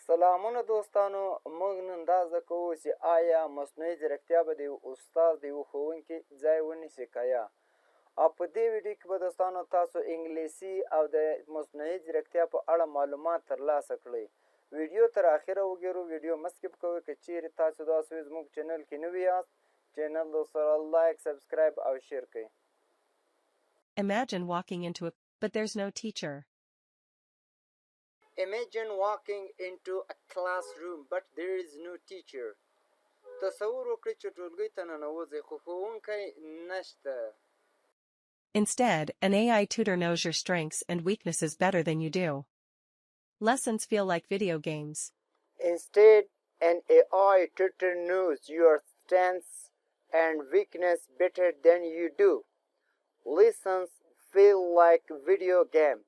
سلامونه دوستانو، موږ نن دا زده کوو چې آیا مصنوعي ځیرکتیا به د یو استاد د یو ښوونکي ځای ونیسي که یا. او په دې ویډیو کې به دوستانو تاسو انګلیسي او د مصنوعي ځیرکتیا په اړه معلومات ترلاسه کړئ. ویډیو تر اخره وګورئ، ویډیو مه سکیپ کوئ. که چیرې تاسو داسې زموږ چینل کې نوي یاست، چینل سره لایک، سبسکرایب او شیر کړئ. Imagine walking into a but there's no teacher. Imagine walking into a classroom but there is no teacher. تصور وکړئ چې ټولګي ته ننوځئ خو ښوونکی نشته. Instead, an AI tutor knows your strengths and weaknesses better than you do. Lessons feel like video games. Instead, an AI tutor knows your strengths and weakness better than you do. Lessons feel like video game.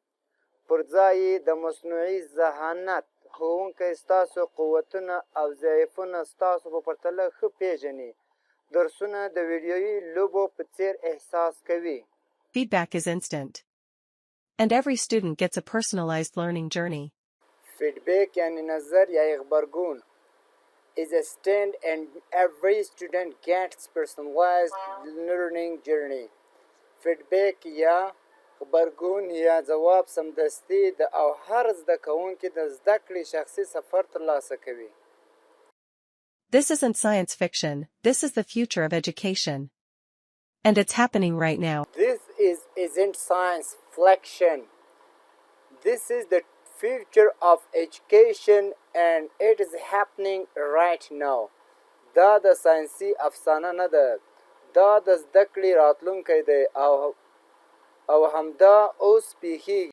پر ځای د مصنوعي ذهانت ښوونکی ستاسو قوتونه او ضعفونه ستاسو په پرتله ښه پیژني. درسونه د ویډیويي لوبو په څیر احساس کوي. Feedback is instant. And every student gets a personalized learning journey. Feedback یعنی نظر یا غبرګون is a stand and every student gets personalized learning journey. Feedback یا غبرګون یا جواب سمدستي د او هر زده کوونکي د زده کړې شخصي سفر ترلاسه کوي. This isn't science fiction, this is the future of education. And it's happening right now. This isn't science fiction. This is the future of education and it is happening right now. دا د ساینسي افسانه نه ده. دا د زده کړې راتلونکی دی او همدا اوس پیښیږي.